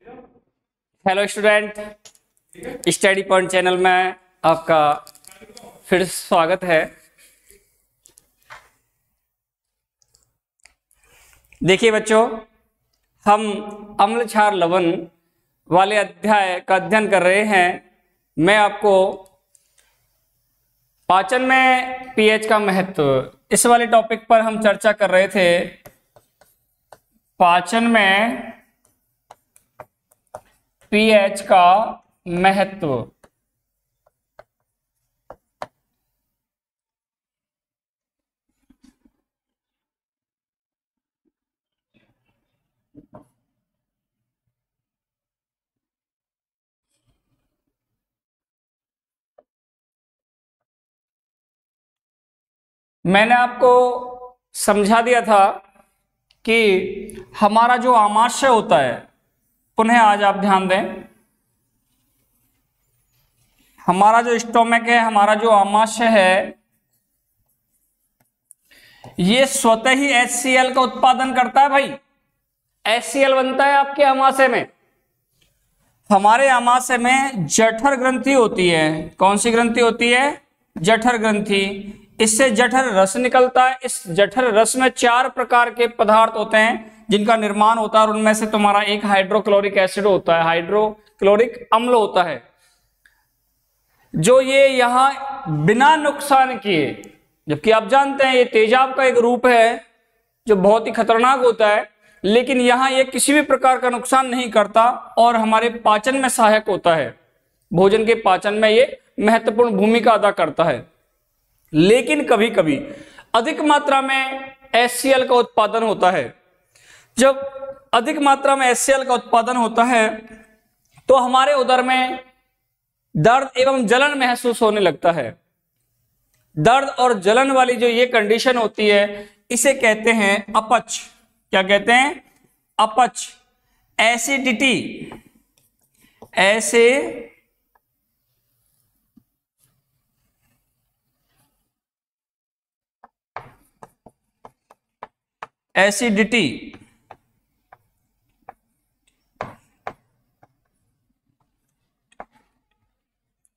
Hello student, study point channel में आपका फिर स्वागत है। देखिए बच्चों, हम अम्ल क्षार लवण वाले अध्याय का अध्ययन कर रहे हैं। मैं आपको पाचन में पीएच का महत्व, इस वाले टॉपिक पर हम चर्चा कर रहे थे। पाचन में पीएच का महत्व। मैंने आपको समझा दिया था कि हमारा जो आमाशय होता है, पुनः आज आप ध्यान दें, हमारा जो स्टोमक है, हमारा जो आमाशय है, ये स्वतः ही HCl का उत्पादन करता है। भाई HCl बनता है आपके आमाशय में। हमारे आमाशय में जठर ग्रंथि होती है। कौन सी ग्रंथि होती है? जठर ग्रंथि। इससे जठर रस निकलता है। इस जठर रस में 4 प्रकार के पदार्थ होते हैं जिनका निर्माण होता है, और उनमें से तुम्हारा एक हाइड्रोक्लोरिक एसिड होता है, हाइड्रोक्लोरिक अम्ल होता है, जो ये यहां बिना नुकसान किए, जबकि आप जानते हैं ये तेजाब का एक रूप है जो बहुत ही खतरनाक होता है, लेकिन यहां ये किसी भी प्रकार का नुकसान नहीं करता और हमारे पाचन में सहायक होता है। भोजन के पाचन में ये महत्वपूर्ण भूमिका अदा करता है। लेकिन कभी कभी अधिक मात्रा में HCl का उत्पादन होता है। जब अधिक मात्रा में HCl का उत्पादन होता है तो हमारे उदर में दर्द एवं जलन महसूस होने लगता है। दर्द और जलन वाली जो ये कंडीशन होती है, इसे कहते हैं अपच। क्या कहते हैं? अपच। एसिडिटी, एसिडिटी,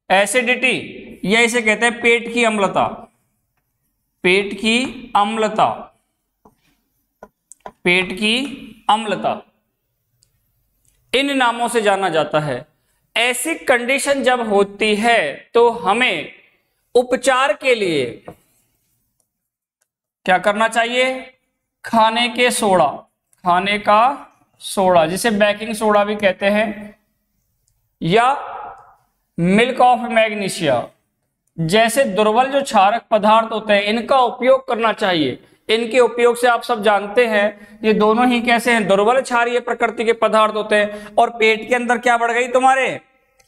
एसिडिटी, या इसे कहते हैं पेट की अम्लता। पेट की अम्लता, पेट की अम्लता, इन नामों से जाना जाता है। ऐसी कंडीशन जब होती है तो हमें उपचार के लिए क्या करना चाहिए? खाने के सोडा, खाने का सोडा, जिसे बेकिंग सोडा भी कहते हैं, या मिल्क ऑफ मैग्नीशिया जैसे दुर्बल जो क्षारक पदार्थ होते हैं, इनका उपयोग करना चाहिए। इनके उपयोग से आप सब जानते हैं ये दोनों ही कैसे हैं? दुर्बल क्षारीय प्रकृति के पदार्थ होते हैं। और पेट के अंदर क्या बढ़ गई तुम्हारे?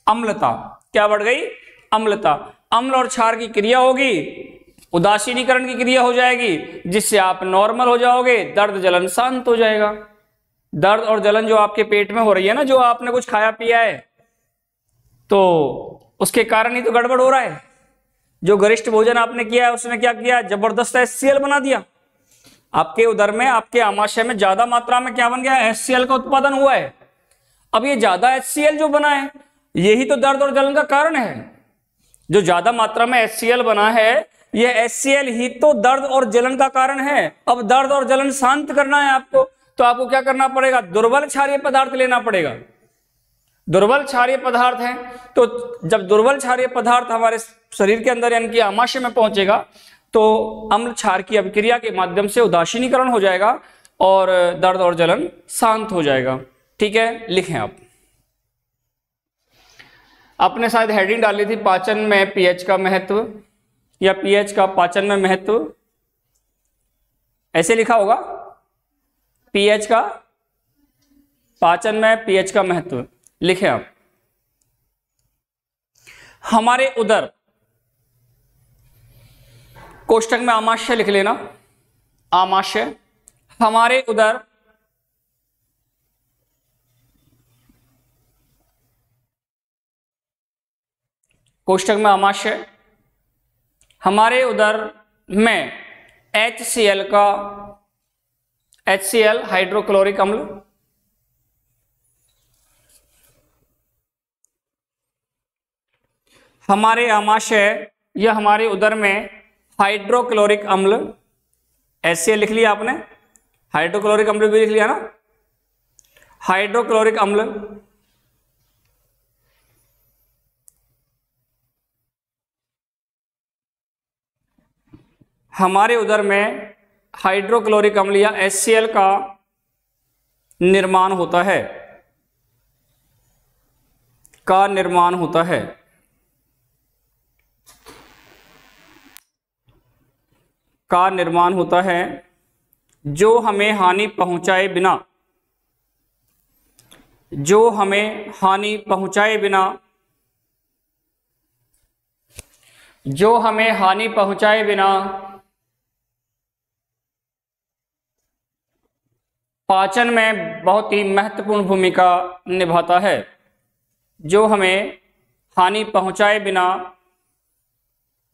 अम्लता। क्या बढ़ गई? अम्लता। अम्ल और क्षार की क्रिया होगी, उदासीनीकरण की क्रिया हो जाएगी, जिससे आप नॉर्मल हो जाओगे, दर्द जलन शांत हो जाएगा। दर्द और जलन जो आपके पेट में हो रही है ना, जो आपने कुछ खाया पिया है तो उसके कारण ही तो गड़बड़ हो रहा है। जो गरिष्ठ भोजन आपने किया है उसने क्या किया? जबरदस्त HCl बना दिया। आपके उदर में, आपके आमाशय में ज्यादा मात्रा में क्या बन गया? HCl का उत्पादन हुआ है। अब ये ज्यादा HCl जो बना है, यही तो दर्द और जलन का कारण है। जो ज्यादा मात्रा में HCl बना है, ये HCl ही तो दर्द और जलन का कारण है। अब दर्द और जलन शांत करना है आपको, तो आपको क्या करना पड़ेगा? दुर्बल क्षारीय पदार्थ लेना पड़ेगा। दुर्बल क्षारीय पदार्थ है, तो जब दुर्बल क्षारीय पदार्थ हमारे शरीर के अंदर यानी कि आमाशय में पहुंचेगा तो अम्ल क्षार की अभिक्रिया के माध्यम से उदासीनीकरण हो जाएगा और दर्द और जलन शांत हो जाएगा। ठीक है, लिखें आप। आपने शायद हेडिंग डाली थी, पाचन में पीएच का महत्व, या पीएच का पाचन में महत्व, ऐसे लिखा होगा। पीएच का, पाचन में पीएच का महत्व लिखें आप। हमारे उदर, कोष्ठक में आमाशय लिख लेना, आमाशय। हमारे उदर कोष्ठक में आमाशय, हमारे उदर में HCl का, HCl हाइड्रोक्लोरिक अम्ल, हमारे आमाशय या हमारे उदर में हाइड्रोक्लोरिक अम्ल, HCl लिख लिया आपने, हाइड्रोक्लोरिक अम्ल भी लिख लिया ना, हाइड्रोक्लोरिक अम्ल हमारे उदर में हाइड्रोक्लोरिक अम्ल या HCl का निर्माण होता है, का निर्माण होता है। का निर्माण होता है जो हमें हानि पहुंचाए बिना, जो हमें हानि पहुंचाए बिना, जो हमें हानि पहुंचाए बिना पाचन में बहुत ही महत्वपूर्ण भूमिका निभाता है, जो हमें हानि पहुंचाए बिना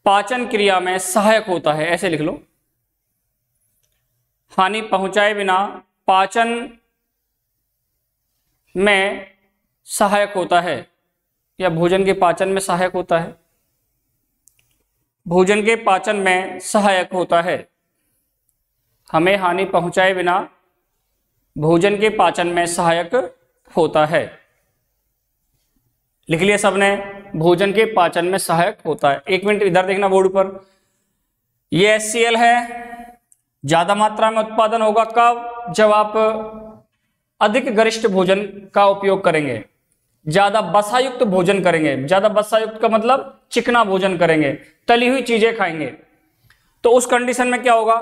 पाचन क्रिया में सहायक होता है, ऐसे लिख लो, हानि पहुंचाए बिना पाचन में सहायक होता है, या भोजन के पाचन में सहायक होता है, भोजन के पाचन में सहायक होता है। हमें हानि पहुंचाए बिना भोजन के पाचन में सहायक होता है। लिख लिया सबने, भोजन के पाचन में सहायक होता है। एक मिनट इधर देखना बोर्ड पर, ये HCl है, ज्यादा मात्रा में उत्पादन होगा कब? जब आप अधिक गरिष्ठ भोजन का उपयोग करेंगे, ज्यादा वसायुक्त भोजन करेंगे। ज्यादा वसायुक्त का मतलब चिकना भोजन करेंगे, तली हुई चीजें खाएंगे, तो उस कंडीशन में क्या होगा?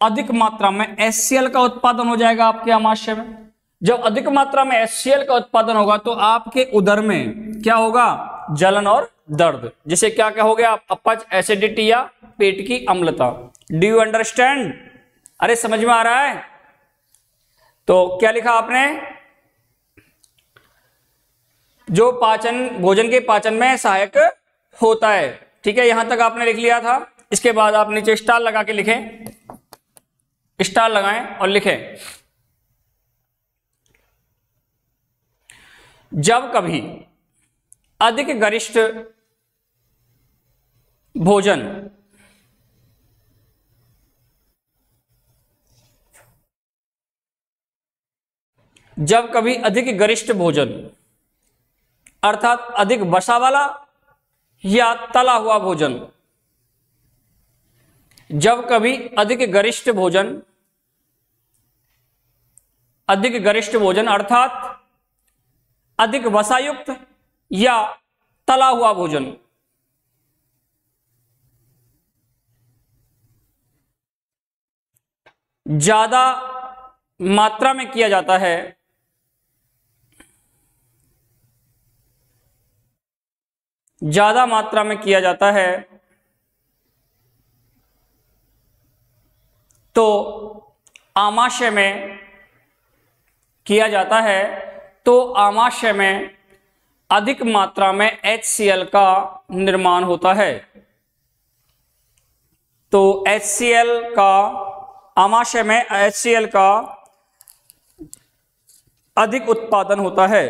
अधिक मात्रा में HCl का उत्पादन हो जाएगा आपके आमाशय में। जब अधिक मात्रा में HCl का उत्पादन होगा तो आपके उदर में क्या होगा? जलन और दर्द, जिसे क्या क्या हो गया? अपच, एसिडिटी या पेट की अम्लता। Do you understand? अरे समझ में आ रहा है? तो क्या लिखा आपने? जो पाचन, भोजन के पाचन में सहायक होता है। ठीक है, यहां तक आपने लिख लिया था। इसके बाद आप नीचे स्टार लगा के लिखें, स्टार लगाएं और लिखें, जब कभी अधिक गरिष्ठ भोजन जब कभी अधिक गरिष्ठ भोजन अर्थात अधिक वसा वाला या तला हुआ भोजन, जब कभी अधिक गरिष्ठ भोजन अर्थात अधिक वसायुक्त या तला हुआ भोजन ज्यादा मात्रा में किया जाता है, ज्यादा मात्रा में किया जाता है, तो आमाशय में किया जाता है, तो आमाशय में अधिक मात्रा में HCl का निर्माण होता है। तो HCl का, आमाशय में HCl का अधिक उत्पादन होता है।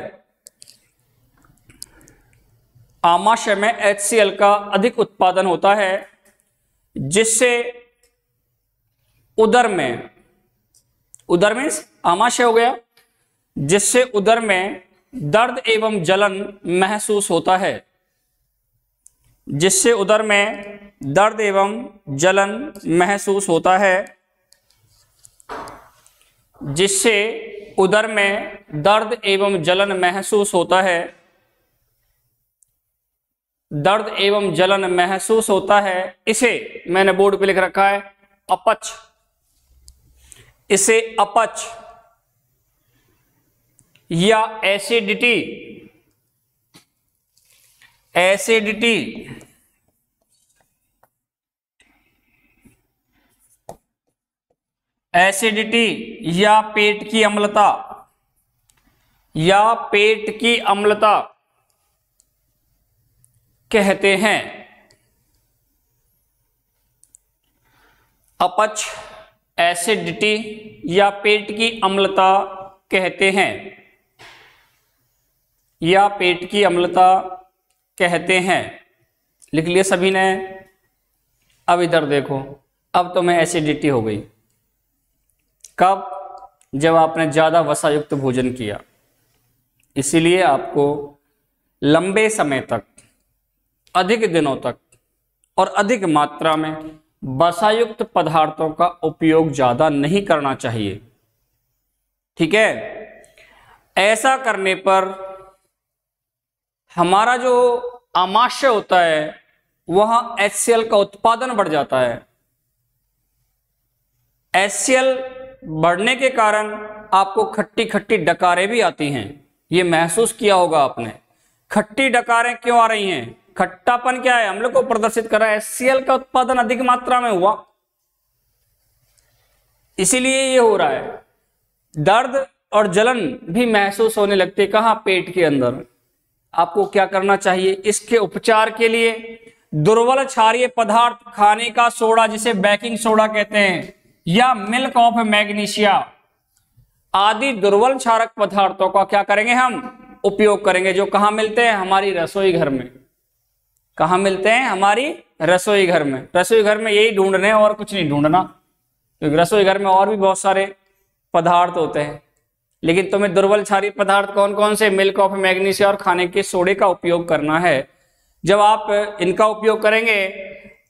आमाशय में HCl का अधिक उत्पादन होता है, जिससे उदर में, उदर मीन्स आमाशय हो गया, जिससे उदर में दर्द एवं जलन महसूस होता है, जिससे उदर में दर्द एवं जलन महसूस होता है, जिससे उदर में दर्द एवं जलन महसूस होता है, दर्द एवं जलन महसूस होता है। इसे मैंने बोर्ड पे लिख रखा है अपच, इसे अपच या एसिडिटी, एसिडिटी एसिडिटी या पेट की अम्लता, या पेट की अम्लता कहते हैं। अपच, एसिडिटी या पेट की अम्लता कहते हैं, या पेट की अम्लता कहते हैं। लिख लिए सभी ने? अब इधर देखो, अब तुम्हें एसिडिटी हो गई। कब? जब आपने ज्यादा वसायुक्त भोजन किया। इसीलिए आपको लंबे समय तक, अधिक दिनों तक और अधिक मात्रा में वसायुक्त पदार्थों का उपयोग ज्यादा नहीं करना चाहिए। ठीक है? ऐसा करने पर हमारा जो आमाशय होता है वहां HCl का उत्पादन बढ़ जाता है। HCl बढ़ने के कारण आपको खट्टी खट्टी डकारें भी आती हैं। ये महसूस किया होगा आपने। खट्टी डकारें क्यों आ रही हैं? खट्टापन क्या है? हम लोग को प्रदर्शित कर रहा है HCl का उत्पादन अधिक मात्रा में हुआ, इसीलिए ये हो रहा है। दर्द और जलन भी महसूस होने लगती है। कहां? पेट के अंदर। आपको क्या करना चाहिए? इसके उपचार के लिए दुर्बल क्षारीय पदार्थ, खाने का सोडा जिसे बेकिंग सोडा कहते हैं, या मिल्क ऑफ मैग्नीशिया आदि दुर्बल क्षारक पदार्थों का क्या करेंगे? हम उपयोग करेंगे। जो कहां मिलते हैं? हमारी रसोई घर में। कहां मिलते हैं? हमारी रसोई घर में। रसोई घर में यही ढूंढने, और कुछ नहीं ढूंढना, क्योंकि रसोई घर में और भी बहुत सारे पदार्थ होते हैं। लेकिन तुम्हें दुर्बल क्षारीय पदार्थ कौन कौन से? मिल्क ऑफ मैग्नीशिया और खाने के सोडे का उपयोग करना है। जब आप इनका उपयोग करेंगे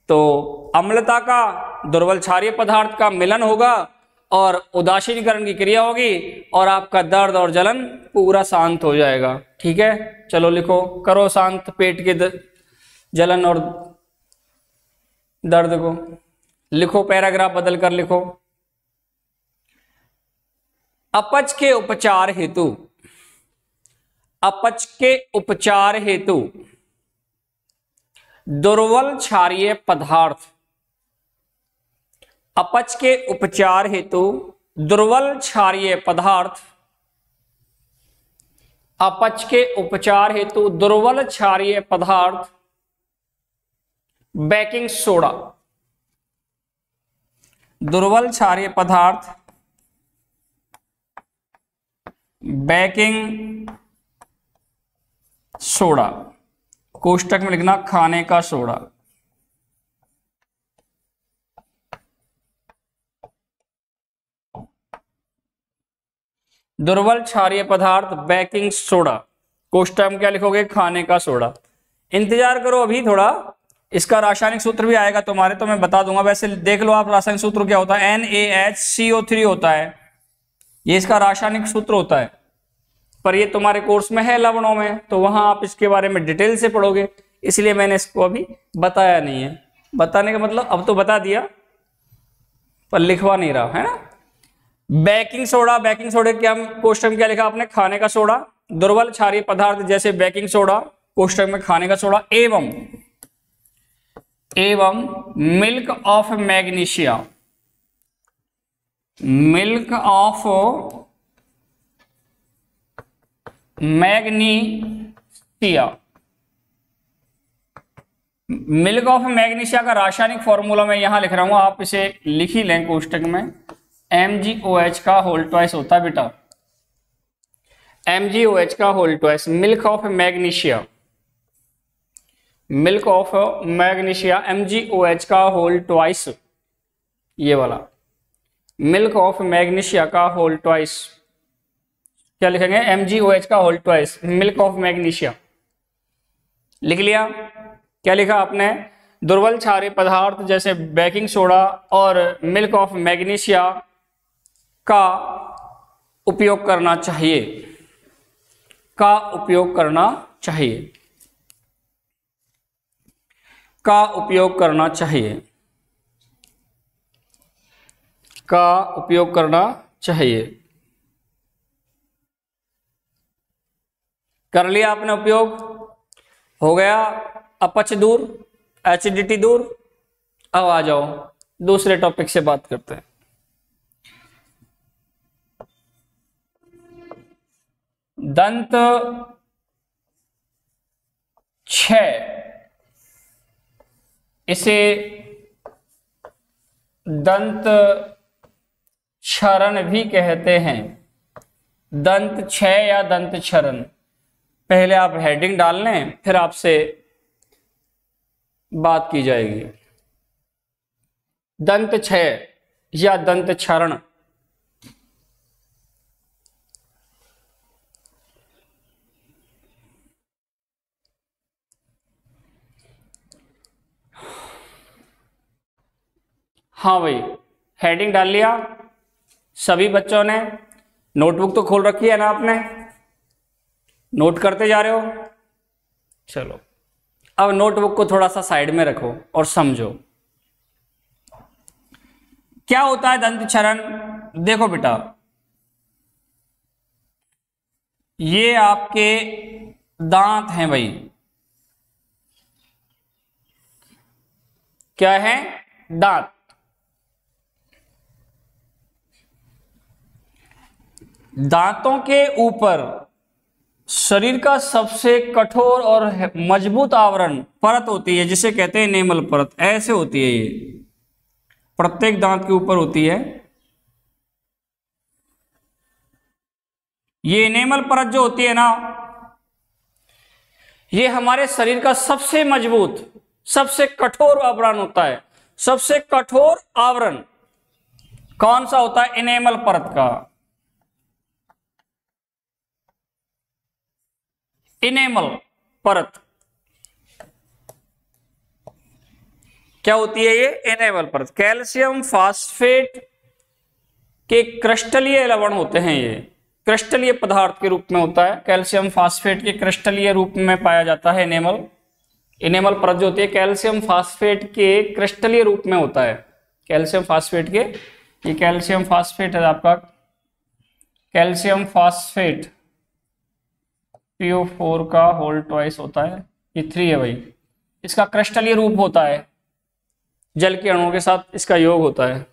तो अम्लता का, दुर्बल क्षारीय पदार्थ का मिलन होगा और उदासीनीकरण की क्रिया होगी और आपका दर्द और जलन पूरा शांत हो जाएगा। ठीक है? चलो लिखो, करो शांत पेट के जलन और दर्द को। लिखो, पैराग्राफ बदल कर लिखो। अपच के उपचार हेतु, अपच के उपचार हेतु दुर्बल क्षारीय पदार्थ, अपच के उपचार हेतु दुर्बल क्षारीय पदार्थ, अपच के उपचार हेतु दुर्बल क्षारीय पदार्थ बेकिंग सोडा, दुर्बल क्षारीय पदार्थ बेकिंग सोडा, कोष्टक में लिखना खाने का सोडा। दुर्बल क्षारीय पदार्थ बेकिंग सोडा, कोष्टक में क्या लिखोगे? खाने का सोडा। इंतजार करो, अभी थोड़ा इसका रासायनिक सूत्र भी आएगा तुम्हारे, तो मैं बता दूंगा। वैसे देख लो आप, रासायनिक सूत्र क्या होता है? NaHCO3 होता है, ये इसका रासायनिक सूत्र होता है। पर ये तुम्हारे कोर्स में है लवणों में, तो वहां आप इसके बारे में डिटेल से पढ़ोगे, इसलिए मैंने इसको अभी बताया नहीं है। बताने का मतलब अब तो बता दिया, पर लिखवा नहीं रहा है ना। बेकिंग सोडा, बेकिंग सोडे क्या कोष्टक में क्या लिखा आपने? खाने का सोडा। दुर्बल क्षारीय पदार्थ जैसे बेकिंग सोडा, कोष्टक में खाने का सोडा, एवं milk of magnesia, milk of magnesia. Milk of magnesia का रासायनिक फॉर्मूला मैं यहां लिख रहा हूं, आप इसे लिख ही लें कोष्टक में। MgOH का होल ट्वाइस होता है बेटा, MgOH का whole twice. Milk of magnesia, milk of magnesia MgOH का होल ट्वाइस, ये वाला मिल्क ऑफ मैग्नीशिया का होल ट्वाइस। क्या लिखेंगे? MgOH का whole twice, milk of magnesia. लिख लिया? क्या लिखा आपने? दुर्बल क्षारीय पदार्थ जैसे बेकिंग सोडा और मिल्क ऑफ मैग्नीशिया का उपयोग करना चाहिए, का उपयोग करना चाहिए, का उपयोग करना चाहिए, का उपयोग करना चाहिए। कर लिया आपने उपयोग, हो गया अपच दूर, एसिडिटी दूर। अब आ जाओ दूसरे टॉपिक से बात करते हैं। दंत क्षय, इसे दंत क्षरण भी कहते हैं। दंत क्षय या दंत क्षरण, पहले आप हेडिंग डाल लें, फिर आपसे बात की जाएगी। दंत क्षय या दंत क्षरण। हाँ भाई, हेडिंग डाल लिया सभी बच्चों ने? नोटबुक तो खोल रखी है ना आपने? नोट करते जा रहे हो? चलो, अब नोटबुक को थोड़ा सा साइड में रखो और समझो क्या होता है दंत क्षरण। देखो बेटा, ये आपके दांत हैं भाई। क्या है? दांत। दांतों के ऊपर शरीर का सबसे कठोर और मजबूत आवरण परत होती है जिसे कहते हैं एनेमल परत। ऐसे होती है, ये प्रत्येक दांत के ऊपर होती है। ये एनेमल परत जो होती है ना, ये हमारे शरीर का सबसे मजबूत, सबसे कठोर आवरण होता है। सबसे कठोर आवरण कौन सा होता है? एनेमल परत का। एनेमल परत क्या होती है? ये एनेमल परत कैल्शियम फास्फेट के क्रिस्टलीय लवण होते हैं। ये क्रिस्टलीय पदार्थ के रूप में होता है। कैल्शियम फास्फेट के क्रिस्टलीय रूप में पाया जाता है एनेमल। एनेमल परत जो होती है कैल्शियम फास्फेट के क्रिस्टलीय रूप में होता है। कैल्शियम फास्फेट के, ये कैल्शियम फास्फेट है आपका, कैल्शियम फास्फेट PO4 का होल ट्वाइस होता है। ये 3 है भाई। इसका क्रिस्टलीय रूप होता है, जल के अणुओं के साथ इसका योग होता है।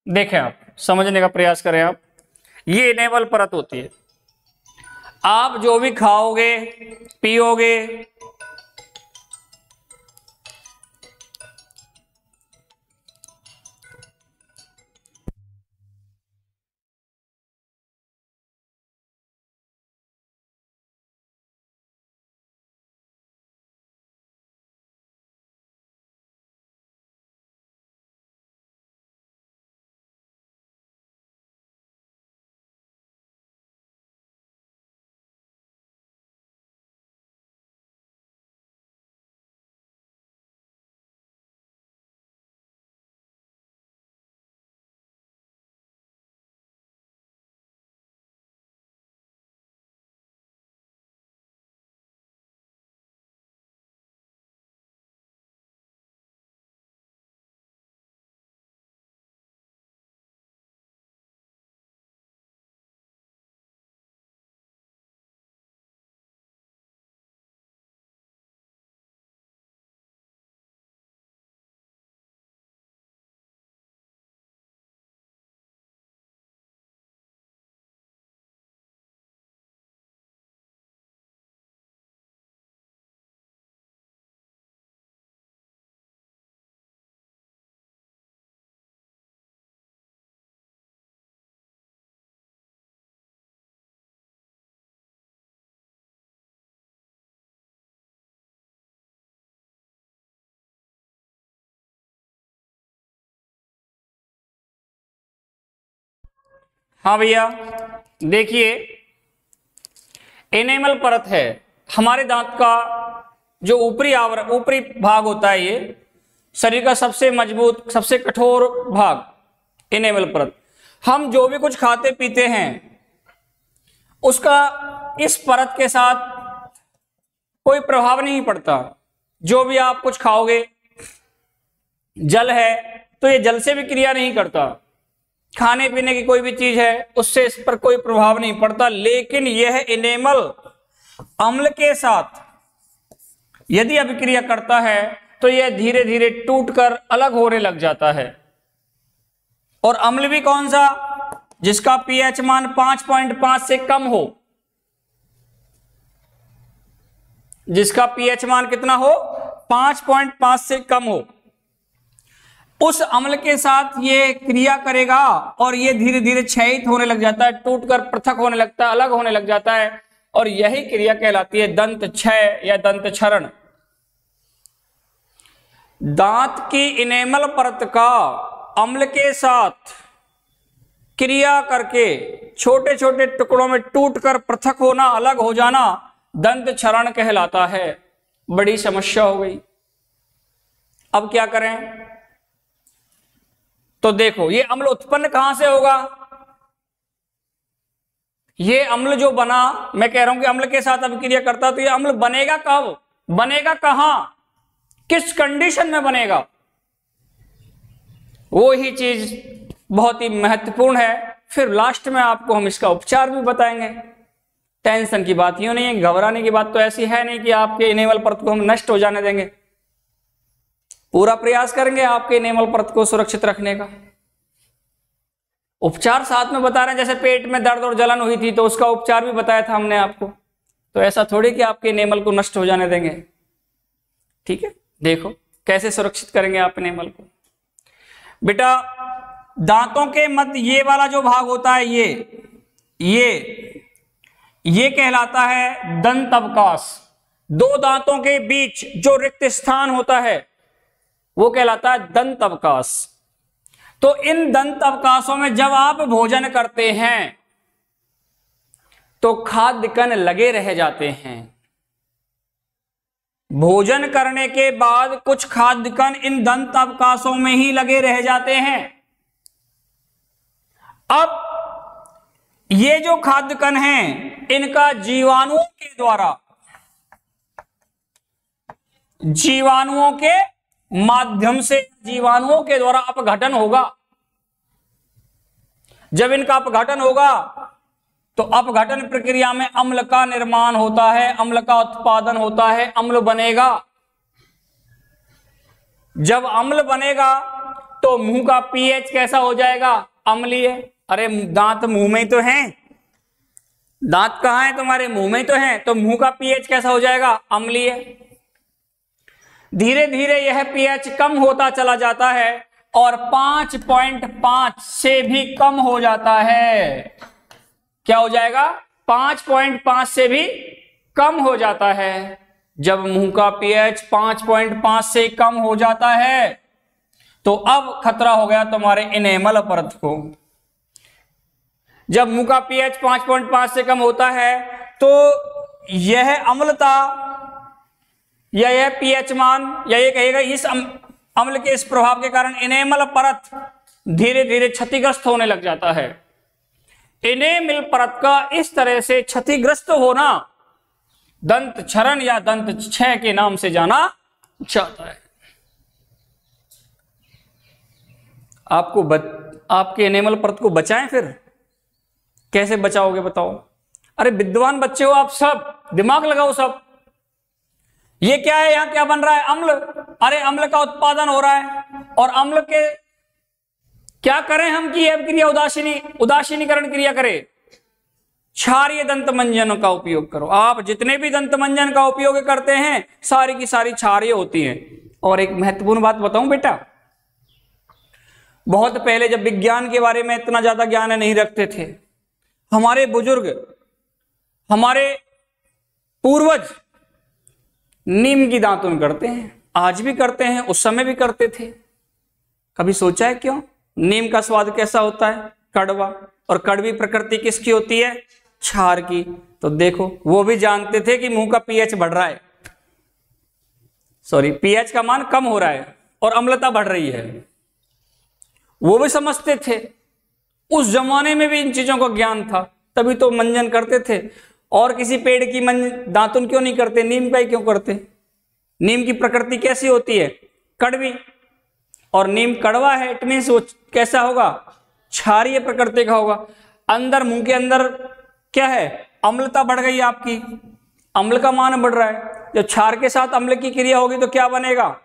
देखें, आप समझने का प्रयास करें। आप, ये एनेमल परत होती है। आप जो भी खाओगे पियोगे, हाँ भैया देखिए, एनेमल परत है हमारे दांत का जो ऊपरी आवरण, ऊपरी भाग होता है। ये शरीर का सबसे मजबूत, सबसे कठोर भाग एनेमल परत। हम जो भी कुछ खाते पीते हैं उसका इस परत के साथ कोई प्रभाव नहीं पड़ता। जो भी आप कुछ खाओगे, जल है तो ये जल से भी क्रिया नहीं करता। खाने पीने की कोई भी चीज है उससे इस पर कोई प्रभाव नहीं पड़ता। लेकिन यह एनेमल अम्ल के साथ यदि अभिक्रिया करता है तो यह धीरे धीरे टूटकर अलग होने लग जाता है। और अम्ल भी कौन सा? जिसका पीएच मान 5.5 से कम हो। जिसका पीएच मान कितना हो? 5.5 से कम हो, उस अम्ल के साथ ये क्रिया करेगा और ये धीरे धीरे क्षयित होने लग जाता है, टूटकर पृथक होने लगता है, अलग होने लग जाता है। और यही क्रिया कहलाती है दंत क्षय या दंत क्षरण। दांत की इनेमल परत का अम्ल के साथ क्रिया करके छोटे छोटे टुकड़ों में टूटकर पृथक होना, अलग हो जाना दंत क्षरण कहलाता है। बड़ी समस्या हो गई। अब क्या करें? तो देखो, ये अम्ल उत्पन्न कहां से होगा? ये अम्ल जो बना, मैं कह रहा हूं कि अम्ल के साथ अभिक्रिया करता, तो ये अम्ल बनेगा कब, बनेगा कहां, किस कंडीशन में बनेगा? वो ही चीज बहुत ही महत्वपूर्ण है। फिर लास्ट में आपको हम इसका उपचार भी बताएंगे। टेंशन की बात यूं नहीं है, घबराने की बात तो ऐसी है नहीं कि आपके इनेमल परत को हम नष्ट हो जाने देंगे। पूरा प्रयास करेंगे आपके इनेमल परत को सुरक्षित रखने का। उपचार साथ में बता रहे हैं, जैसे पेट में दर्द और जलन हुई थी तो उसका उपचार भी बताया था हमने आपको। तो ऐसा थोड़ी कि आपके इनेमल को नष्ट हो जाने देंगे। ठीक है, देखो कैसे सुरक्षित करेंगे आप इनेमल को। बेटा, दांतों के मध्य ये वाला जो भाग होता है, ये कहलाता है दंत अवकाश। दो दांतों के बीच जो रिक्त स्थान होता है वो कहलाता है दंत अवकाश। तो इन दंत अवकाशों में जब आप भोजन करते हैं तो खाद्य कण लगे रह जाते हैं। भोजन करने के बाद कुछ खाद्य कण इन दंत अवकाशों में ही लगे रह जाते हैं। अब ये जो खाद्य कण हैं, इनका जीवाणुओं के माध्यम से, जीवाणुओं के द्वारा अपघटन होगा। जब इनका अपघटन होगा तो अपघटन प्रक्रिया में अम्ल का निर्माण होता है, अम्ल का उत्पादन होता है, अम्ल बनेगा। जब अम्ल बनेगा तो मुंह का पीएच कैसा हो जाएगा? अम्लीय। अरे दांत मुंह में तो हैं, दांत कहां है तुम्हारे? मुंह में तो हैं, तो मुंह का पीएच कैसा हो जाएगा? अम्लीय। धीरे धीरे यह पीएच कम होता चला जाता है और 5.5 से भी कम हो जाता है। क्या हो जाएगा? 5.5 से भी कम हो जाता है। जब मुंह का पीएच 5.5 से कम हो जाता है तो अब खतरा हो गया तुम्हारे इनेमल परत को। जब मुंह का पीएच 5.5 से कम होता है तो यह अम्लता या यह पीएच मान, या ये कहेगा इस अम्ल के इस प्रभाव के कारण इनेमल परत धीरे धीरे क्षतिग्रस्त होने लग जाता है। इनेमल परत का इस तरह से क्षतिग्रस्त होना दंत क्षरण या दंत क्षय के नाम से जाना जाता है। आपके इनेमल परत को बचाएं, फिर कैसे बचाओगे बताओ? अरे विद्वान बच्चे हो आप सब, दिमाग लगाओ सब। ये क्या है, यहां क्या बन रहा है? अम्ल। अरे अम्ल का उत्पादन हो रहा है, और अम्ल के क्या करें हम कि यह क्रिया उदासीनीकरण क्रिया करें? क्षारीय दंत मंजन का उपयोग करो। आप जितने भी दंत मंजन का उपयोग करते हैं सारी की सारी क्षारीय होती हैं। और एक महत्वपूर्ण बात बताऊं बेटा, बहुत पहले जब विज्ञान के बारे में इतना ज्यादा ज्ञान नहीं रखते थे, हमारे बुजुर्ग, हमारे पूर्वज नीम की दातुन करते हैं। आज भी करते हैं, उस समय भी करते थे। कभी सोचा है क्यों? नीम का स्वाद कैसा होता है? कड़वा। और कड़वी प्रकृति किसकी होती है? क्षार की। तो देखो, वो भी जानते थे कि मुंह का पीएच बढ़ रहा है, पीएच का मान कम हो रहा है और अम्लता बढ़ रही है। वो भी समझते थे। उस जमाने में भी इन चीजों का ज्ञान था, तभी तो मंजन करते थे। और किसी पेड़ की दातुन क्यों नहीं करते? नीम का ही क्यों करते? नीम की प्रकृति कैसी होती है? कड़वी। और नीम कड़वा है, इट मींस वो कैसा होगा? क्षारीय प्रकृति का होगा। अंदर, मुंह के अंदर क्या है? अम्लता बढ़ गई आपकी, अम्ल का मान बढ़ रहा है। जब क्षार के साथ अम्ल की क्रिया होगी तो क्या बनेगा?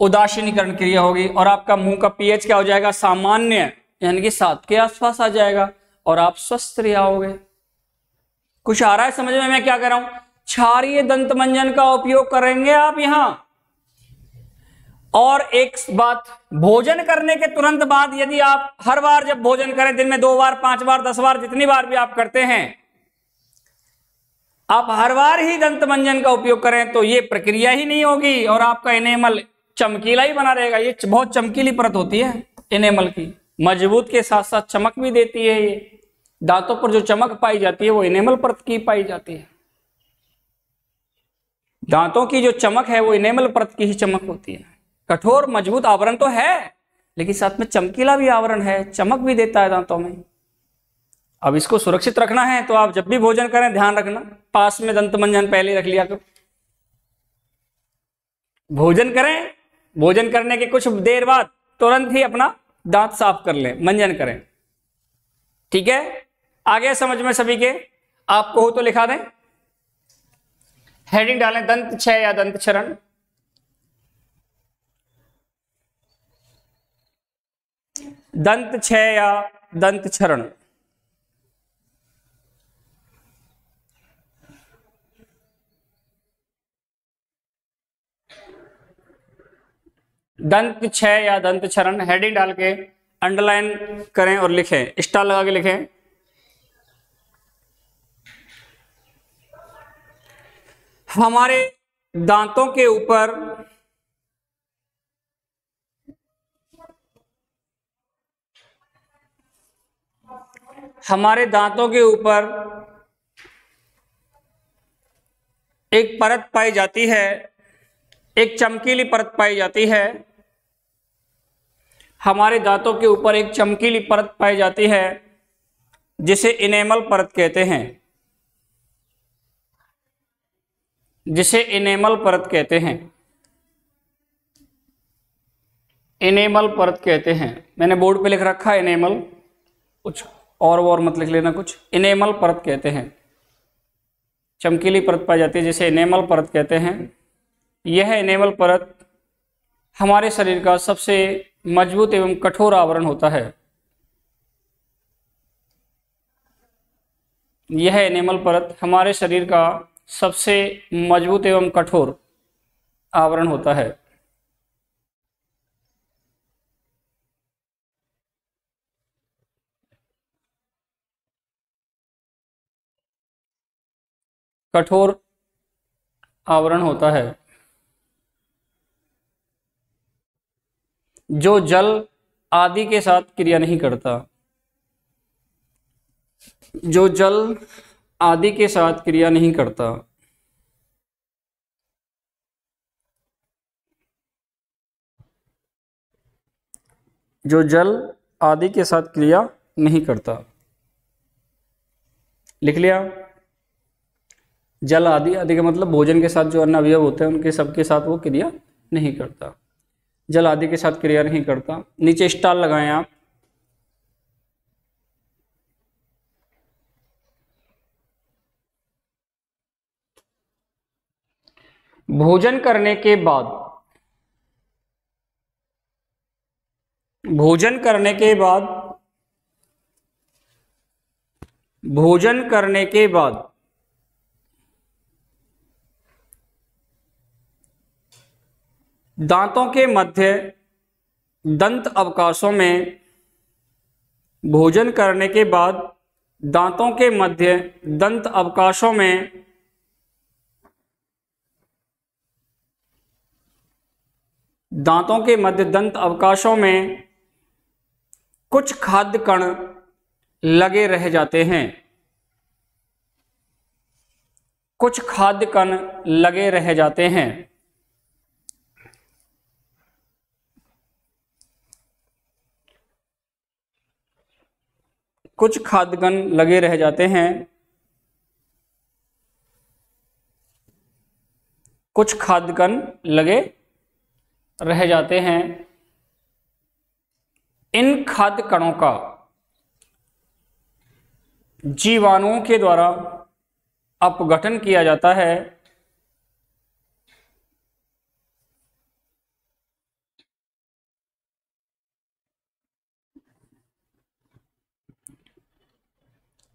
उदासीनीकरण क्रिया होगी, और आपका मुंह का पीएच क्या हो जाएगा? सामान्य, यानी कि 7 के आसपास आ जाएगा, और आप स्वस्थ रहोगे। कुछ आ रहा है समझ में मैं क्या कर रहा हूं? क्षारीय दंत मंजन का उपयोग करेंगे आप यहां। और एक बात, भोजन करने के तुरंत बाद यदि आप हर बार जब भोजन करें, दिन में 2 बार, 5 बार, 10 बार, जितनी बार भी आप करते हैं, आप हर बार ही दंत मंजन का उपयोग करें तो ये प्रक्रिया ही नहीं होगी और आपका इनेमल चमकीला ही बना रहेगा। ये बहुत चमकीली परत होती है इनेमल की, मजबूत के साथ साथ चमक भी देती है। ये दांतों पर जो चमक पाई जाती है वो इनेमल परत की पाई जाती है। दांतों की जो चमक है वो इनेमल परत की ही चमक होती है। कठोर मजबूत आवरण तो है, लेकिन साथ में चमकीला भी आवरण है, चमक भी देता है दांतों में। अब इसको सुरक्षित रखना है तो आप जब भी भोजन करें ध्यान रखना, पास में दंत मंजन पहले रख लिया करो। भोजन करें, भोजन करने के कुछ देर बाद तुरंत ही अपना दांत साफ कर लें, मंजन करें। ठीक है, आगे समझ में सभी के? आपको हो तो लिखा दें, हेडिंग डालें दंत क्षय या दंत क्षरण। दंत क्षय या दंत क्षरण। दंत क्षय या दंत क्षरण हेडिंग डाल के अंडरलाइन करें और लिखें, स्टार लगा के लिखें। हमारे दांतों के ऊपर हमारे दांतों के ऊपर एक परत पाई जाती है, एक चमकीली परत पाई जाती है। हमारे दांतों के ऊपर एक चमकीली परत पाई जाती है जिसे इनेमल परत कहते हैं, जिसे इनेमल परत कहते हैं। इनेमल परत कहते हैं, मैंने बोर्ड पे लिख रखा है इनेमल, कुछ और मत लिख लेना कुछ। इनेमल परत कहते हैं, चमकीली परत पाई जाती है जिसे इनेमल परत कहते हैं। यह इनेमल परत हमारे शरीर का सबसे मजबूत एवं कठोर आवरण होता है। यह इनेमल परत हमारे शरीर का सबसे मजबूत एवं कठोर आवरण होता है। कठोर आवरण होता है जो जल आदि के साथ क्रिया नहीं करता, जो जल आदि के साथ क्रिया नहीं करता। जो जल आदि के साथ क्रिया नहीं करता। लिख लिया? जल आदि, आदि का मतलब भोजन के साथ जो अन्य अवयव होते हैं उनके सबके साथ वो क्रिया नहीं करता। जल आदि के साथ क्रिया नहीं करता। नीचे स्टार लगाएं आप। भोजन करने के बाद, भोजन करने के बाद, भोजन करने के बाद दांतों के मध्य दंत अवकाशों में, भोजन करने के बाद दांतों के मध्य दंत अवकाशों में दांतों के मध्य दंत अवकाशों में कुछ खाद्य कण लगे रह जाते हैं। कुछ खाद्य कण लगे रह जाते हैं। कुछ खाद्य कण लगे रह जाते हैं। कुछ खाद्य कण लगे रह जाते हैं। इन खाद्य कणों का जीवाणुओं के द्वारा अपघटन किया जाता है।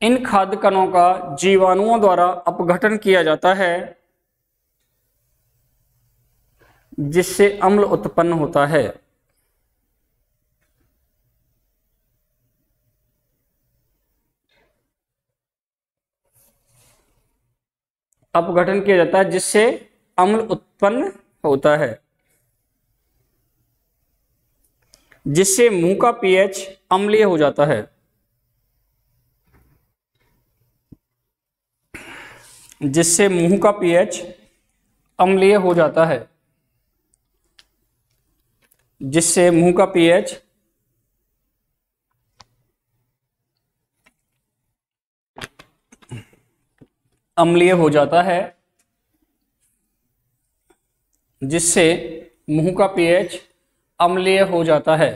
इन खाद्य कणों का जीवाणुओं द्वारा अपघटन किया जाता है जिससे अम्ल उत्पन्न होता है। अपघटन किया जाता है जिससे अम्ल उत्पन्न होता है। जिससे मुंह का पीएच अम्लीय हो जाता है। जिससे मुंह का पीएच अम्लीय हो जाता है। जिससे मुंह का पीएच अम्लीय हो जाता है। जिससे मुंह का पीएच अम्लीय हो जाता है।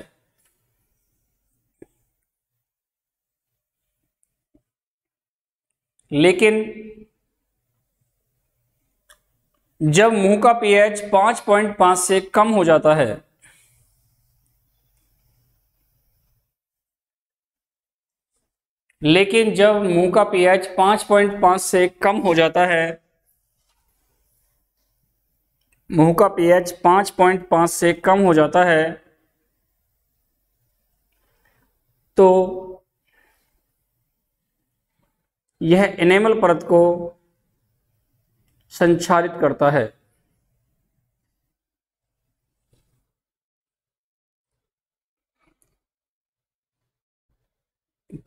लेकिन जब मुंह का पीएच 5.5 से कम हो जाता है, लेकिन जब मुंह का पीएच 5.5 से कम हो जाता है, मुंह का पीएच 5.5 से कम हो जाता है, तो यह एनेमल परत को संचारित करता है।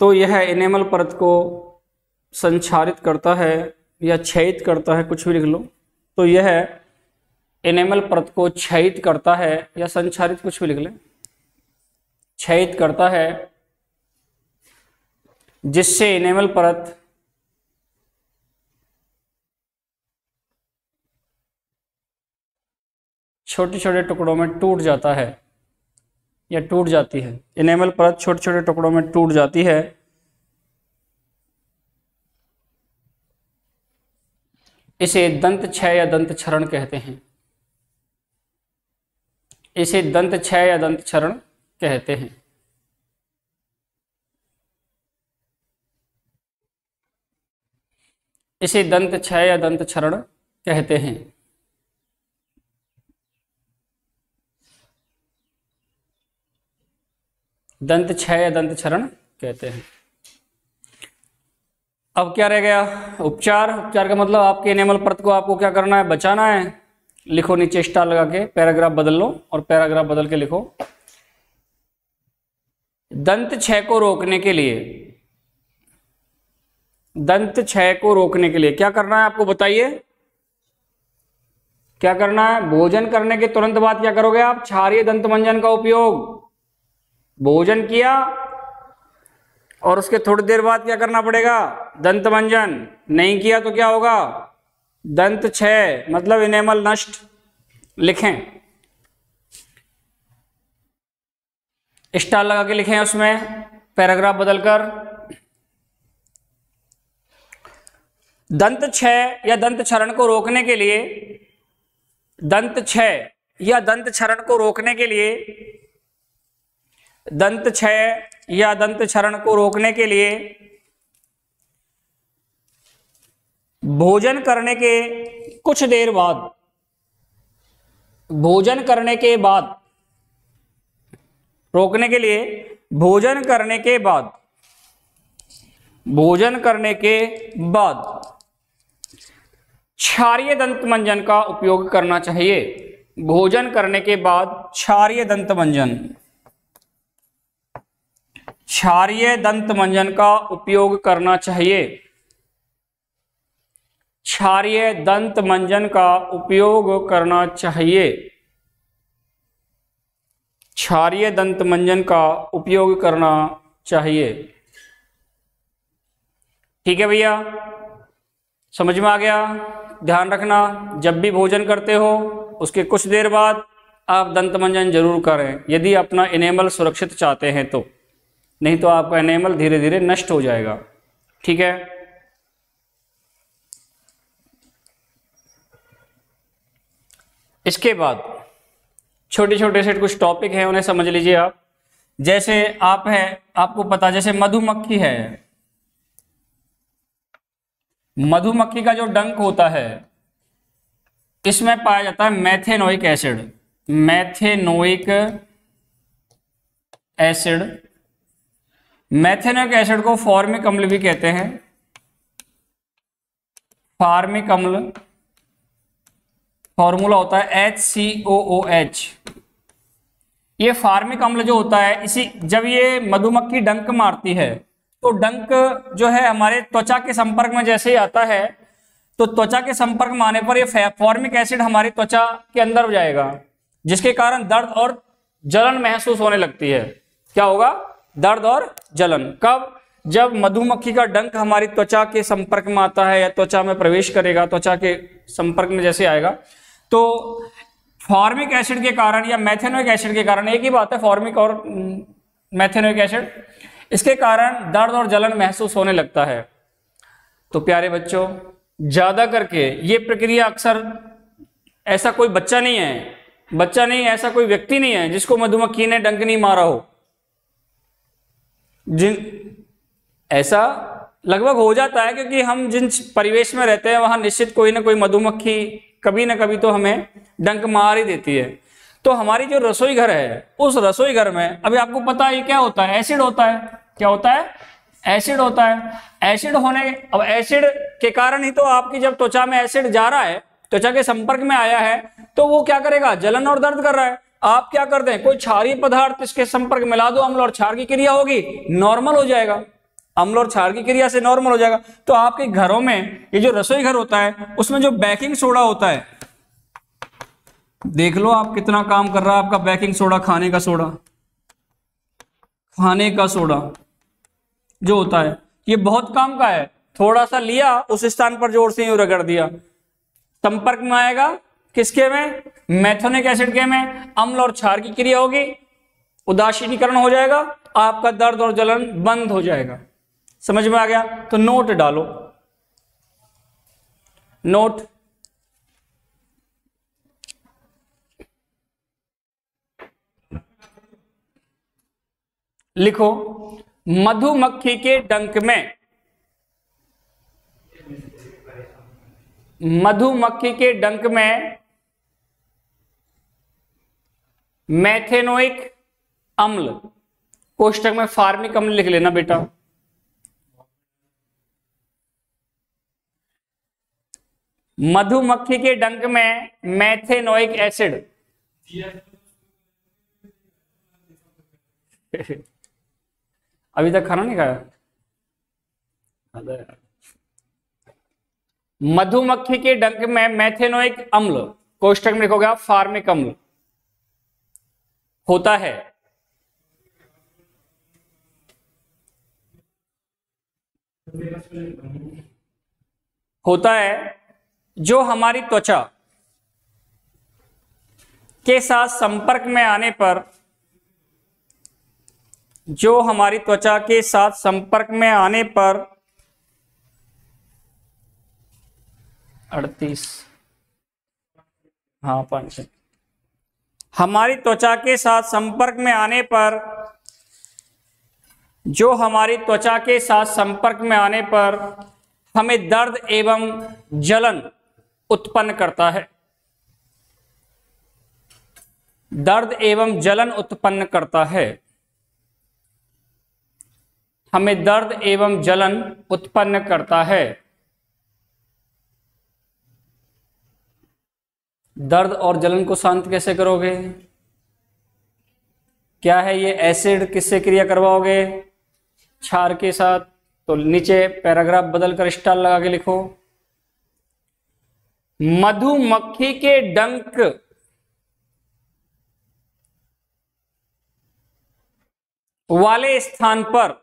तो यह एनेमल परत को संचारित करता है या क्षयित करता है, कुछ भी लिख लो। तो यह एनेमल परत को क्षयित करता है या संचारित, कुछ भी लिख ले, क्षयित करता है, जिससे एनेमल परत छोटे छोटे टुकड़ों में टूट जाता है या टूट जाती है। एनेमल परत छोटे छोटे टुकड़ों में टूट जाती है। इसे दंत क्षय या दंत क्षरण कहते हैं। इसे दंत क्षय या दंत क्षरण कहते हैं। इसे दंत क्षय या दंत क्षरण कहते हैं। दंत क्षय या दंत क्षरण कहते हैं। अब क्या रह गया? उपचार। उपचार का मतलब आपके एनेमल परत को आपको क्या करना है? बचाना है। लिखो नीचे स्टार लगा के, पैराग्राफ बदल लो और पैराग्राफ बदल के लिखो। दंत क्षय को रोकने के लिए, दंत क्षय को रोकने के लिए क्या करना है आपको बताइए? क्या करना है? भोजन करने के तुरंत बाद क्या करोगे आप? क्षारीय दंत मंजन का उपयोग। भोजन किया और उसके थोड़ी देर बाद क्या करना पड़ेगा? दंत मंजन। नहीं किया तो क्या होगा? दंत क्षय, मतलब इनेमल नष्ट। लिखें, स्टार लगा के लिखें उसमें, पैराग्राफ बदलकर। दंत क्षय या दंत क्षरण को रोकने के लिए, दंत क्षय या दंत क्षरण को रोकने के लिए, दंत क्षय या दंत क्षरण को रोकने के लिए भोजन करने के कुछ देर बाद, भोजन करने के बाद, रोकने के लिए भोजन करने के बाद, भोजन करने के बाद क्षारीय दंत मंजन का उपयोग करना चाहिए। भोजन करने के बाद क्षारीय दंत मंजन, क्षारीय दंत मंजन का उपयोग करना चाहिए। क्षारीय दंत मंजन का उपयोग करना चाहिए। क्षारीय दंत मंजन का उपयोग करना चाहिए। ठीक है भैया, समझ में आ गया? ध्यान रखना, जब भी भोजन करते हो उसके कुछ देर बाद आप दंत मंजन जरूर करें, यदि अपना एनेमल सुरक्षित चाहते हैं तो। नहीं तो आपका एनेमल धीरे धीरे नष्ट हो जाएगा। ठीक है, इसके बाद छोटे छोटे से कुछ टॉपिक हैं, उन्हें समझ लीजिए आप। जैसे आप हैं, आपको पता, जैसे मधुमक्खी है, मधुमक्खी का जो डंक होता है इसमें पाया जाता है methanoic acid. Methanoic acid, methanoic acid को फॉर्मिक अम्ल भी कहते हैं। फॉर्मिक अम्ल, फॉर्मूला होता है HCOOH। ये फार्मिक अम्ल जो होता है, इसी जब ये मधुमक्खी डंक मारती है तो डंक जो है हमारे त्वचा के संपर्क में जैसे ही आता है तो त्वचा के संपर्क में आने पर ये फॉर्मिक एसिड हमारी त्वचा के अंदर हो जाएगा, जिसके कारण दर्द और जलन महसूस होने लगती है। क्या होगा? दर्द और जलन। कब? जब मधुमक्खी का डंक हमारी त्वचा के संपर्क में आता है या त्वचा में प्रवेश करेगा, त्वचा के संपर्क में जैसे आएगा तो फॉर्मिक एसिड के कारण या मेथेनोइक एसिड के कारण, एक ही बात है फॉर्मिक और मेथेनोइक एसिड, इसके कारण दर्द और जलन महसूस होने लगता है। तो प्यारे बच्चों, ज्यादा करके ये प्रक्रिया अक्सर, ऐसा कोई बच्चा नहीं है, ऐसा कोई व्यक्ति नहीं है जिसको मधुमक्खी ने डंक नहीं मारा हो। ऐसा लगभग हो जाता है क्योंकि हम जिन परिवेश में रहते हैं वहां निश्चित कोई ना कोई मधुमक्खी कभी ना कभी तो हमें डंक मार ही देती है। तो हमारी जो रसोई घर है, उस रसोई घर में अभी आपको पता है क्या होता है? एसिड होता है। क्या होता है? एसिड होता है। एसिड होने, अब एसिड के कारण ही तो आपकी जब त्वचा में एसिड जा रहा है, त्वचा के संपर्क में आया है, तो वो क्या करेगा? जलन और दर्द कर रहा है। आप क्या करते हैं? कोई क्षारीय पदार्थ इसके संपर्क में मिला दो, अम्ल और क्षार की क्रिया होगी, नॉर्मल हो जाएगा। अम्ल और क्षार की क्रिया से नॉर्मल हो जाएगा। तो आपके घरों में ये जो रसोई घर होता है उसमें जो बेकिंग सोडा होता है, देख लो आप कितना काम कर रहा है आपका बेकिंग सोडा, खाने का सोडा। खाने का सोडा जो होता है ये बहुत काम का है। थोड़ा सा लिया, उस स्थान पर जोर से यूं रगड़ दिया, संपर्क में आएगा किसके में? मेथोनिक एसिड के में, अम्ल और क्षार की क्रिया होगी, उदासीनीकरण हो जाएगा, आपका दर्द और जलन बंद हो जाएगा। समझ में आ गया? तो नोट डालो, नोट। लिखो, मधुमक्खी के डंक में, मधुमक्खी के डंक में मेथेनोइक अम्ल, कोष्टक में फार्मिक अम्ल लिख लेना बेटा। मधुमक्खी के डंक में मेथेनोइक एसिड, अभी तक खाना नहीं खाया? मधुमक्खी के डंक में मेथेनोइक अम्ल, कोष्टक में लिखोगे आप फार्मिक अम्ल, होता है। होता है जो हमारी त्वचा के साथ संपर्क में आने पर, जो हमारी त्वचा के साथ संपर्क में आने पर 38, हाँ 5, हमारी त्वचा के साथ संपर्क में आने पर, जो हमारी त्वचा के साथ संपर्क में आने पर हमें दर्द एवं जलन उत्पन्न करता है, दर्द एवं जलन उत्पन्न करता है, हमें दर्द एवं जलन उत्पन्न करता है। दर्द और जलन को शांत कैसे करोगे? क्या है ये? एसिड किससे क्रिया करवाओगे? क्षार के साथ। तो नीचे पैराग्राफ बदल कर स्टार लगा के लिखो, मधुमक्खी के डंक वाले स्थान पर,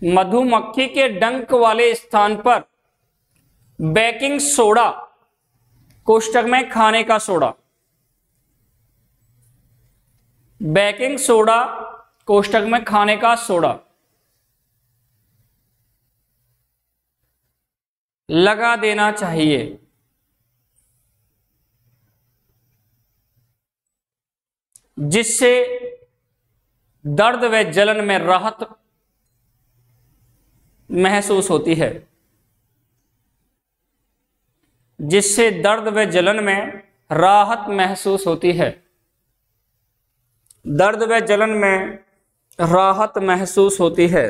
मधुमक्खी के डंक वाले स्थान पर बेकिंग सोडा, कोष्टक में खाने का सोडा, बेकिंग सोडा, कोष्टक में खाने का सोडा लगा देना चाहिए। जिससे दर्द व जलन में राहत महसूस होती है, जिससे दर्द व जलन में राहत महसूस होती है, दर्द व जलन में राहत महसूस होती है,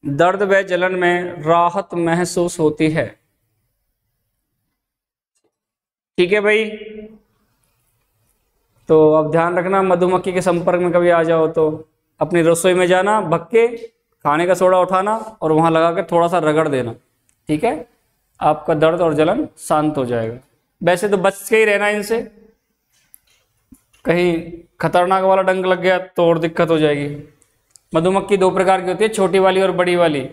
दर्द व जलन में राहत महसूस होती है। ठीक है भाई। तो अब ध्यान रखना, मधुमक्खी के संपर्क में कभी आ जाओ तो अपनी रसोई में जाना, भग के खाने का सोडा उठाना और वहां लगा कर थोड़ा सा रगड़ देना, ठीक है, आपका दर्द और जलन शांत हो जाएगा। वैसे तो बच के ही रहना इनसे, कहीं खतरनाक वाला डंक लग गया तो और दिक्कत हो जाएगी। मधुमक्खी दो प्रकार की होती है, छोटी वाली और बड़ी वाली।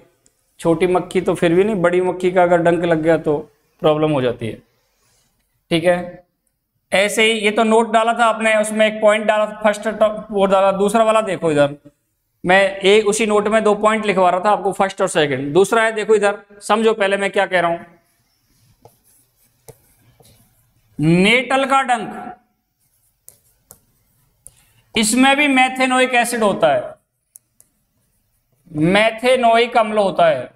छोटी मक्खी तो फिर भी नहीं, बड़ी मक्खी का अगर डंक लग गया तो प्रॉब्लम हो जाती है, ठीक है। ऐसे ही ये तो नोट डाला था आपने, उसमें एक पॉइंट डाला, फर्स्ट वो डाला। दूसरा वाला देखो इधर, मैं एक उसी नोट में 2 पॉइंट लिखवा रहा था आपको, फर्स्ट और सेकंड। दूसरा है, देखो इधर, समझो पहले मैं क्या कह रहा हूं। नेटल का डंक, इसमें भी मेथेनोइक एसिड होता है, मेथेनोइक अम्ल होता है।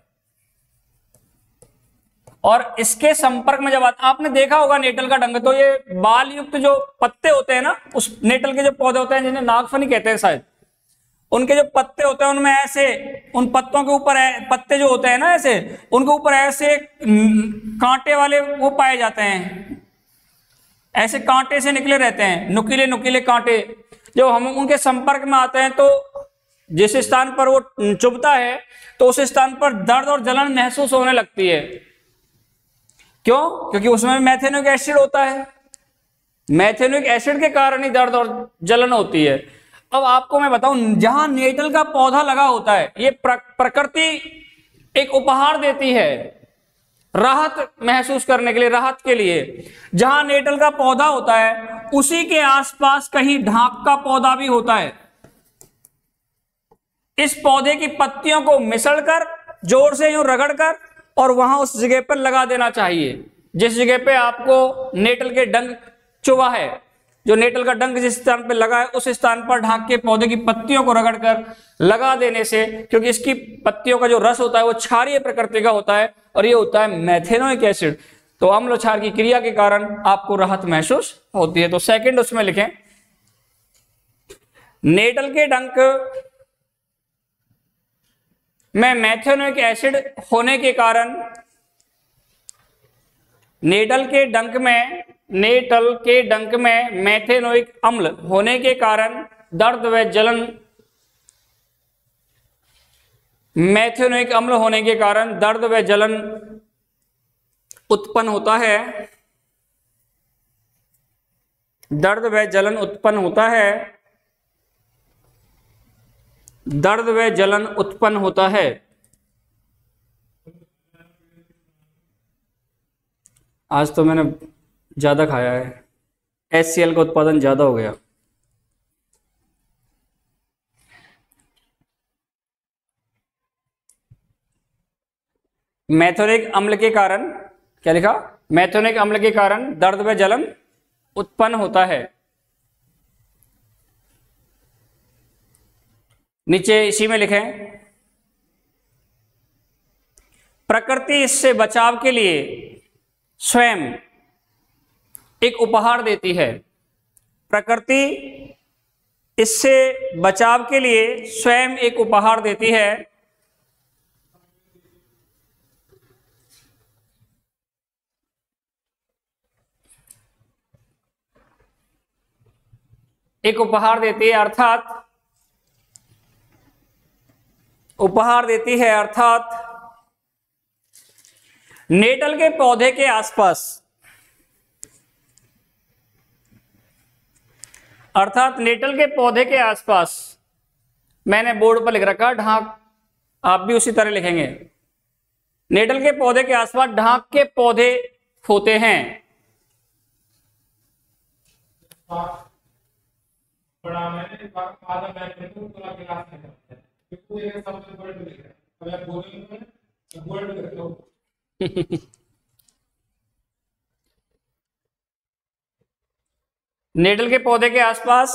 और इसके संपर्क में जब आपने देखा होगा नेटल का डंक, तो ये बाल युक्त जो पत्ते होते हैं ना, उस नेटल के जो पौधे होते हैं जिन्हें नागफनी कहते हैं शायद, उनके जो पत्ते होते हैं उनमें ऐसे, उन पत्तों के ऊपर पत्ते जो होते हैं ना ऐसे, उनके ऊपर ऐसे कांटे वाले वो पाए जाते हैं, ऐसे कांटे से निकले रहते हैं, नुकीले नुकीले कांटे। जब हम उनके संपर्क में आते हैं तो जिस स्थान पर वो चुभता है तो उस स्थान पर दर्द और जलन महसूस होने लगती है। क्यों? क्योंकि उसमें मेथेनोइक एसिड होता है, मेथेनोइक एसिड के कारण ही दर्द और जलन होती है। अब आपको मैं बताऊं, जहां नेटल का पौधा लगा होता है, ये प्रकृति एक उपहार देती है राहत महसूस करने के लिए, राहत के लिए। जहां नेटल का पौधा होता है उसी के आसपास कहीं ढाक का पौधा भी होता है। इस पौधे की पत्तियों को मिसलकर, जोर से यूं रगड़कर, और वहां उस जगह पर लगा देना चाहिए जिस जगह पे आपको नेटल के डंक चुभा है। जो नेटल का डंक जिस स्थान पर लगा है उस स्थान पर ढाक के पौधे की पत्तियों को रगड़कर लगा देने से, क्योंकि इसकी पत्तियों का जो रस होता है वो क्षारीय प्रकृति का होता है और ये होता है मेथेनोइक एसिड, तो अम्ल क्षार की क्रिया के कारण आपको राहत महसूस होती है। तो सेकंड उसमें लिखें, नेटल के डंक में मेथेनोइक एसिड होने के कारण, नेटल के डंक में मेथेनोइक अम्ल होने के कारण दर्द व जलन, मेथेनोइक अम्ल होने के कारण दर्द व जलन उत्पन्न होता है, दर्द व जलन उत्पन्न होता है, दर्द व जलन उत्पन्न होता है। आज तो मैंने ज्यादा खाया है, HCl का उत्पादन ज्यादा हो गया। मेथेनोइक अम्ल के कारण, क्या लिखा? मेथेनोइक अम्ल के कारण दर्द व जलन उत्पन्न होता है। नीचे इसी में लिखें, प्रकृति इससे बचाव के लिए स्वयं एक उपहार देती है। प्रकृति इससे बचाव के लिए स्वयं एक उपहार देती है। एक उपहार देती है, अर्थात उपहार देती है, अर्थात नेटल के पौधे के आसपास, अर्थात नेटल के पौधे के आसपास, मैंने बोर्ड पर लिख रखा ढाक, आप भी उसी तरह लिखेंगे। नेटल के पौधे के आसपास ढाक के पौधे होते हैं। नेटल के पौधे के आसपास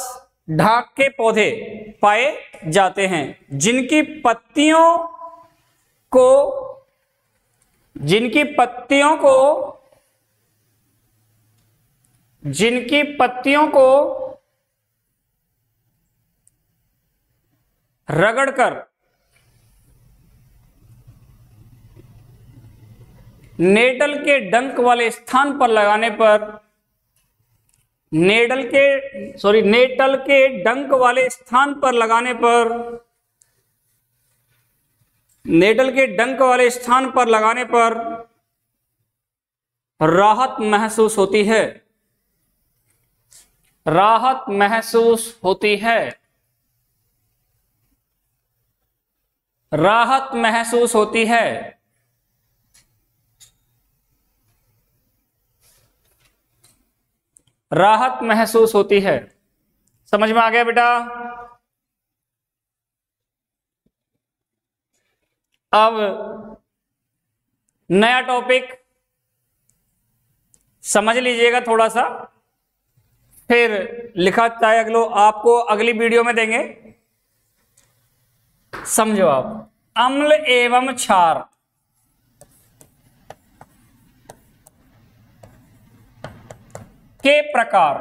ढाक के पौधे पाए जाते हैं जिनकी पत्तियों को रगड़कर नेटल के डंक वाले स्थान पर लगाने पर नेटल के डंक वाले स्थान पर लगाने पर, नेटल के डंक वाले स्थान पर लगाने पर राहत महसूस होती है, राहत महसूस होती है, राहत महसूस होती है। राहत महसूस होती है। समझ में आ गया बेटा? अब नया टॉपिक समझ लीजिएगा थोड़ा सा, फिर लिखा चाहे अगलो आपको अगली वीडियो में देंगे। समझो आप, अम्ल एवं क्षार। के प्रकार।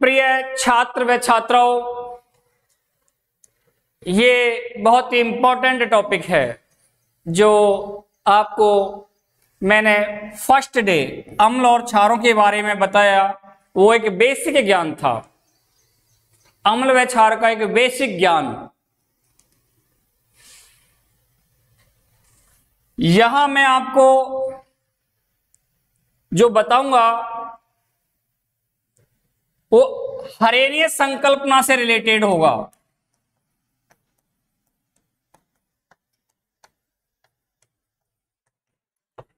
प्रिय छात्र व छात्राओं, ये बहुत ही इंपॉर्टेंट टॉपिक है जो आपको मैंने फर्स्ट डे अम्ल और क्षारों के बारे में बताया। वो एक बेसिक ज्ञान था, अम्ल व क्षार का एक बेसिक ज्ञान। यहां मैं आपको जो बताऊंगा वो हरेनियस संकल्पना से रिलेटेड होगा।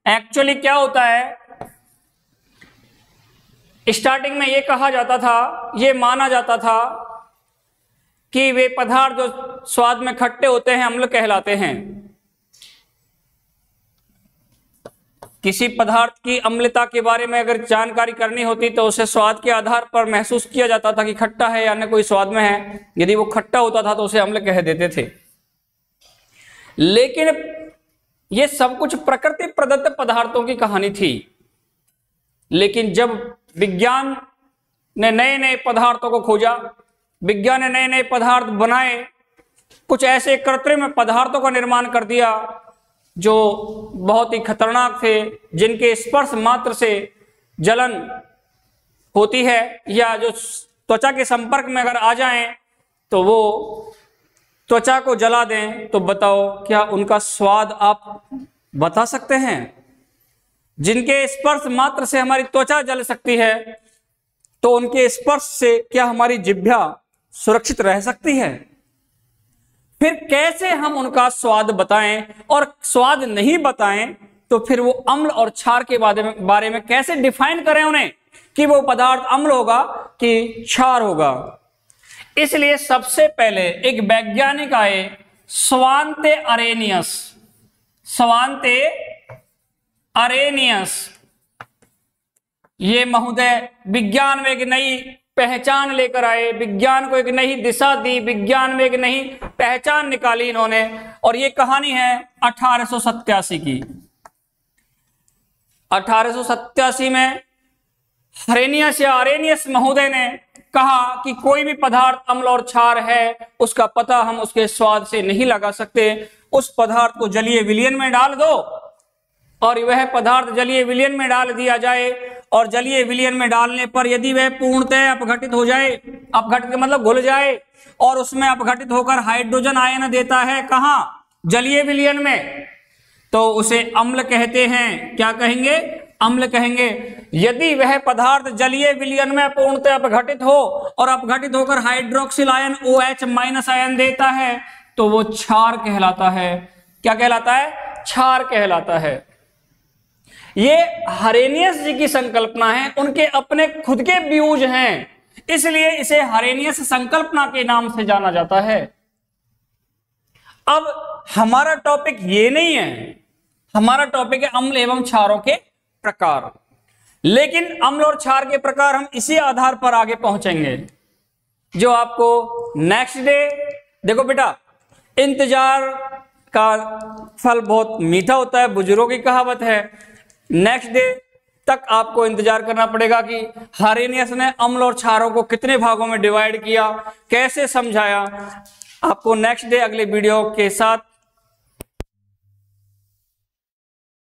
एक्चुअली क्या होता है, स्टार्टिंग में ये कहा जाता था, ये माना जाता था कि वे पदार्थ जो स्वाद में खट्टे होते हैं अम्ल कहलाते हैं। किसी पदार्थ की अम्लता के बारे में अगर जानकारी करनी होती तो उसे स्वाद के आधार पर महसूस किया जाता था कि खट्टा है या अन्य कोई स्वाद में है। यदि वो खट्टा होता था तो उसे अम्ल कह देते थे। लेकिन ये सब कुछ प्रकृति प्रदत्त पदार्थों की कहानी थी। लेकिन जब विज्ञान ने नए नए पदार्थों को खोजा, विज्ञान ने नए नए पदार्थ बनाए, कुछ ऐसे कृत्रिम पदार्थों का निर्माण कर दिया जो बहुत ही खतरनाक थे, जिनके स्पर्श मात्र से जलन होती है या जो त्वचा के संपर्क में अगर आ जाएं तो वो त्वचा को जला दें। तो बताओ क्या उनका स्वाद आप बता सकते हैं? जिनके स्पर्श मात्र से हमारी त्वचा जल सकती है, तो उनके स्पर्श से क्या हमारी जिह्वा सुरक्षित रह सकती है? फिर कैसे हम उनका स्वाद बताएं, और स्वाद नहीं बताएं तो फिर वो अम्ल और क्षार के बारे में कैसे डिफाइन करें उन्हें कि वो पदार्थ अम्ल होगा कि क्षार होगा? इसलिए सबसे पहले एक वैज्ञानिक आए, स्वांते अरेनियस। स्वांते अरेनियस ये महोदय विज्ञान में एक नई पहचान लेकर आए, विज्ञान को एक नई दिशा दी, विज्ञान में एक नई पहचान निकाली इन्होंने। और ये कहानी है 1887 की। 1887 में हरेनियस या अरेनियस महोदय ने कहा कि कोई भी पदार्थ अम्ल और क्षार है उसका पता हम उसके स्वाद से नहीं लगा सकते। उस पदार्थ को जलीय विलयन में डाल दो, और वह पदार्थ जलीय विलयन में डाल दिया जाए, और जलीय विलयन में डालने पर यदि वह पूर्णतः अपघटित हो जाए, अपघटित मतलब घुल जाए, और उसमें अपघटित होकर हाइड्रोजन आयन देता है, कहां? जलीय विलयन में, तो उसे अम्ल कहते हैं। क्या कहेंगे? अम्ल कहेंगे। यदि वह पदार्थ जलीय विलयन में पूर्णतः अपघटित हो और अपघटित होकर हाइड्रोक्सिल आयन OH- आयन देता है तो वो क्षार कहलाता है। क्या कहलाता है? क्षार कहलाता है। ये हरेनियस जी की संकल्पना है, उनके अपने खुद के व्यूज हैं, इसलिए इसे हरेनियस संकल्पना के नाम से जाना जाता है। अब हमारा टॉपिक ये नहीं है, हमारा टॉपिक है अम्ल एवं क्षारों के प्रकार। लेकिन अम्ल और क्षार के प्रकार हम इसी आधार पर आगे पहुंचेंगे जो आपको नेक्स्ट डे। देखो बेटा, इंतजार का फल बहुत मीठा होता है, बुजुर्गों की कहावत है। नेक्स्ट डे तक आपको इंतजार करना पड़ेगा कि हरेनियस ने अम्ल और क्षारों को कितने भागों में डिवाइड किया, कैसे समझाया। आपको नेक्स्ट डे अगले वीडियो के साथ